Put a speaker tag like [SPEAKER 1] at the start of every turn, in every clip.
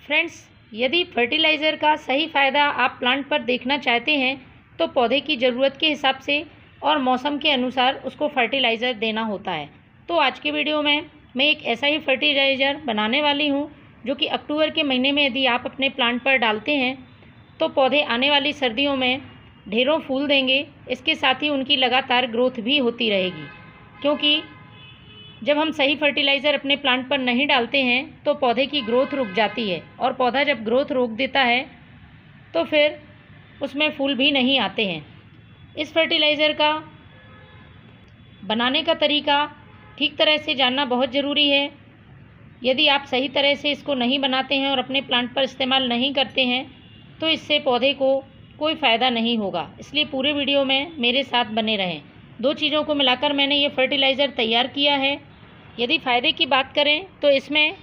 [SPEAKER 1] Friends, यदि fertiliser का सही फ़ायदा आप प्लांट पर देखना चाहते हैं तो पौधे की ज़रूरत के हिसाब से और मौसम के अनुसार उसको फर्टिलाइज़र देना होता है। तो आज के वीडियो में मैं एक ऐसा ही फर्टिलाइज़र बनाने वाली हूँ जो कि अक्टूबर के महीने में यदि आप अपने प्लांट पर डालते हैं तो पौधे आने वाली सर्दियों में ढेरों फूल देंगे। इसके साथ ही उनकी लगातार ग्रोथ भी होती रहेगी, क्योंकि जब हम सही फर्टिलाइज़र अपने प्लांट पर नहीं डालते हैं तो पौधे की ग्रोथ रुक जाती है, और पौधा जब ग्रोथ रोक देता है तो फिर उसमें फूल भी नहीं आते हैं। इस फर्टिलाइज़र का बनाने का तरीका ठीक तरह से जानना बहुत ज़रूरी है। यदि आप सही तरह से इसको नहीं बनाते हैं और अपने प्लांट पर इस्तेमाल नहीं करते हैं तो इससे पौधे को कोई फ़ायदा नहीं होगा। इसलिए पूरे वीडियो में मेरे साथ बने रहें। दो चीज़ों को मिलाकर मैंने ये फर्टिलाइज़र तैयार किया है। यदि फ़ायदे की बात करें तो इसमें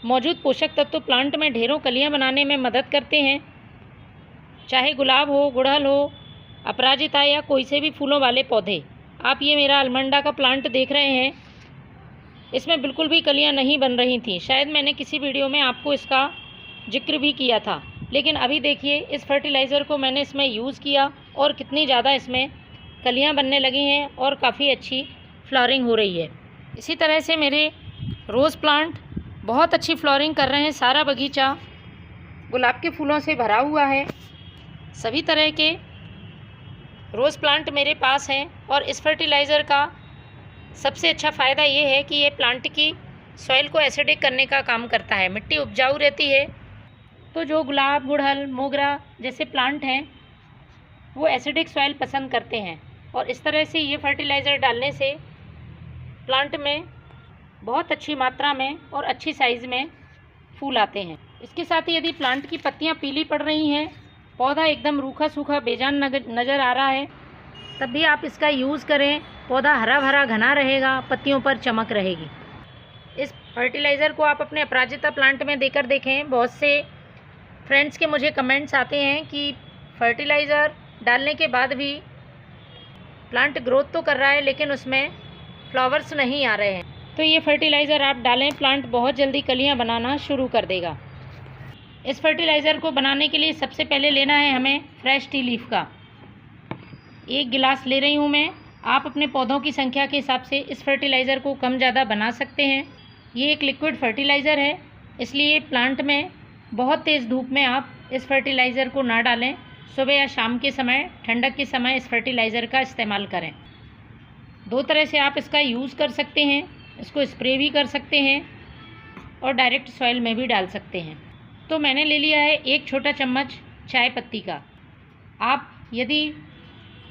[SPEAKER 1] मौजूद पोषक तत्व प्लांट में ढेरों कलियां बनाने में मदद करते हैं। चाहे गुलाब हो, गुड़हल हो, अपराजिता या कोई से भी फूलों वाले पौधे। आप ये मेरा अलमंडा का प्लांट देख रहे हैं, इसमें बिल्कुल भी कलियां नहीं बन रही थी। शायद मैंने किसी वीडियो में आपको इसका जिक्र भी किया था, लेकिन अभी देखिए इस फर्टिलाइज़र को मैंने इसमें यूज़ किया और कितनी ज़्यादा इसमें कलियां बनने लगी हैं और काफ़ी अच्छी फ्लावरिंग हो रही है। इसी तरह से मेरे रोज़ प्लांट बहुत अच्छी फ्लावरिंग कर रहे हैं। सारा बगीचा गुलाब के फूलों से भरा हुआ है। सभी तरह के रोज़ प्लांट मेरे पास हैं। और इस फर्टिलाइज़र का सबसे अच्छा फ़ायदा ये है कि ये प्लांट की सॉइल को एसिडिक करने का काम करता है। मिट्टी उपजाऊ रहती है तो जो गुलाब, गुड़हल, मोगरा जैसे प्लांट हैं वो एसिडिक सॉइल पसंद करते हैं, और इस तरह से ये फर्टिलाइज़र डालने से प्लांट में बहुत अच्छी मात्रा में और अच्छी साइज़ में फूल आते हैं। इसके साथ ही यदि प्लांट की पत्तियां पीली पड़ रही हैं, पौधा एकदम रूखा सूखा बेजान नज़र आ रहा है, तब भी आप इसका यूज़ करें। पौधा हरा भरा घना रहेगा, पत्तियों पर चमक रहेगी। इस फर्टिलाइज़र को आप अपने अपराजिता प्लांट में देकर देखें। बहुत से फ्रेंड्स के मुझे कमेंट्स आते हैं कि फर्टिलाइज़र डालने के बाद भी प्लांट ग्रोथ तो कर रहा है लेकिन उसमें फ्लावर्स नहीं आ रहे हैं। तो ये फर्टिलाइज़र आप डालें, प्लांट बहुत जल्दी कलियां बनाना शुरू कर देगा। इस फर्टिलाइज़र को बनाने के लिए सबसे पहले लेना है हमें फ्रेश टी लीफ का 1 गिलास ले रही हूँ मैं। आप अपने पौधों की संख्या के हिसाब से इस फर्टिलाइज़र को कम ज़्यादा बना सकते हैं। ये एक लिक्विड फर्टिलाइज़र है, इसलिए प्लांट में बहुत तेज़ धूप में आप इस फर्टिलाइज़र को ना डालें। सुबह या शाम के समय, ठंडक के समय इस फर्टिलाइज़र का इस्तेमाल करें। दो तरह से आप इसका यूज़ कर सकते हैं। इसको स्प्रे भी कर सकते हैं और डायरेक्ट सॉइल में भी डाल सकते हैं। तो मैंने ले लिया है 1 छोटा चम्मच चाय पत्ती का। आप यदि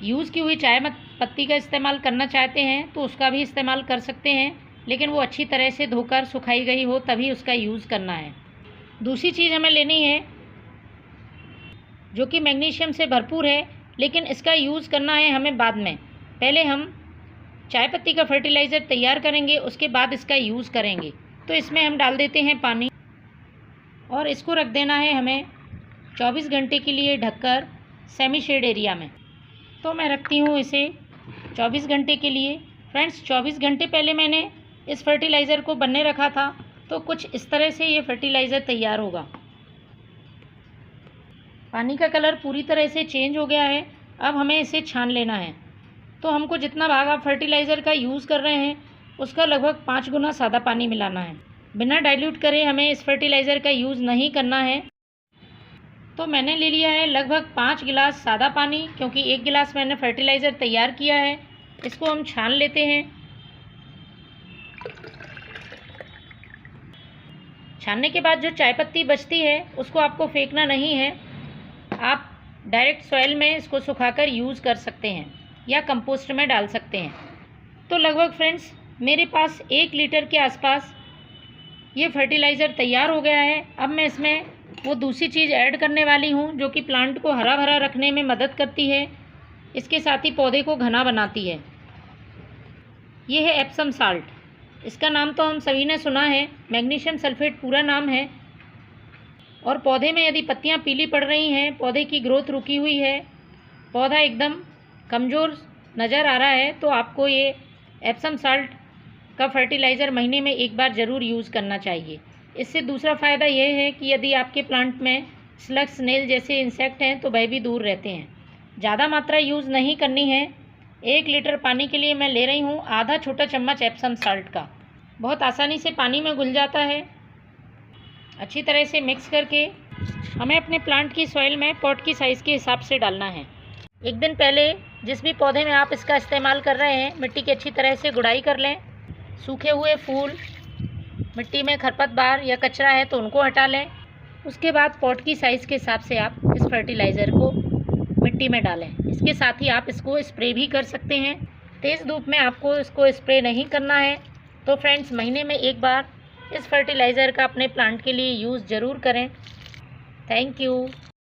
[SPEAKER 1] यूज़ की हुई चाय पत्ती का इस्तेमाल करना चाहते हैं तो उसका भी इस्तेमाल कर सकते हैं, लेकिन वो अच्छी तरह से धोकर सुखाई गई हो तभी उसका यूज़ करना है। दूसरी चीज़ हमें लेनी है जो कि मैग्नीशियम से भरपूर है, लेकिन इसका यूज़ करना है हमें बाद में। पहले हम चाय पत्ती का फर्टिलाइज़र तैयार करेंगे, उसके बाद इसका यूज़ करेंगे। तो इसमें हम डाल देते हैं पानी, और इसको रख देना है हमें 24 घंटे के लिए ढककर सेमी शेड एरिया में। तो मैं रखती हूँ इसे 24 घंटे के लिए। फ्रेंड्स, 24 घंटे पहले मैंने इस फर्टिलाइज़र को बनने रखा था, तो कुछ इस तरह से ये फर्टिलाइज़र तैयार होगा। पानी का कलर पूरी तरह से चेंज हो गया है। अब हमें इसे छान लेना है। तो हमको जितना भाग आप फर्टिलाइज़र का यूज़ कर रहे हैं उसका लगभग 5 गुना सादा पानी मिलाना है। बिना डाइल्यूट करे हमें इस फर्टिलाइज़र का यूज़ नहीं करना है। तो मैंने ले लिया है लगभग 5 गिलास सादा पानी, क्योंकि 1 गिलास मैंने फर्टिलाइज़र तैयार किया है। इसको हम छान लेते हैं। छानने के बाद जो चाय पत्ती बचती है उसको आपको फेंकना नहीं है। आप डायरेक्ट सॉइल में इसको सुखाकर यूज़ कर सकते हैं या कंपोस्ट में डाल सकते हैं। तो लगभग फ्रेंड्स मेरे पास 1 लीटर के आसपास ये फर्टिलाइज़र तैयार हो गया है। अब मैं इसमें वो दूसरी चीज़ ऐड करने वाली हूँ जो कि प्लांट को हरा भरा रखने में मदद करती है, इसके साथ ही पौधे को घना बनाती है। ये है एप्सम साल्ट। इसका नाम तो हम सभी ने सुना है, मैग्नीशियम सल्फेट पूरा नाम है। और पौधे में यदि पत्तियां पीली पड़ रही हैं, पौधे की ग्रोथ रुकी हुई है, पौधा एकदम कमज़ोर नज़र आ रहा है, तो आपको ये एप्सम साल्ट का फर्टिलाइज़र महीने में 1 बार ज़रूर यूज़ करना चाहिए। इससे दूसरा फ़ायदा यह है कि यदि आपके प्लांट में स्लग, स्नेल जैसे इंसेक्ट हैं तो वह भी दूर रहते हैं। ज़्यादा मात्रा यूज़ नहीं करनी है। 1 लीटर पानी के लिए मैं ले रही हूँ आधा छोटा चम्मच एप्सम साल्ट का। बहुत आसानी से पानी में घुल जाता है। अच्छी तरह से मिक्स करके हमें अपने प्लांट की सॉइल में पॉट की साइज़ के हिसाब से डालना है। एक दिन पहले जिस भी पौधे में आप इसका इस्तेमाल कर रहे हैं मिट्टी की अच्छी तरह से गुड़ाई कर लें। सूखे हुए फूल, मिट्टी में खरपतवार या कचरा है तो उनको हटा लें। उसके बाद पॉट की साइज़ के हिसाब से आप इस फर्टिलाइज़र को मिट्टी में डालें। इसके साथ ही आप इसको स्प्रे भी कर सकते हैं। तेज़ धूप में आपको इसको स्प्रे नहीं करना है। तो फ्रेंड्स, महीने में एक बार इस फर्टिलाइज़र का अपने प्लांट के लिए यूज़ ज़रूर करें। Thank you.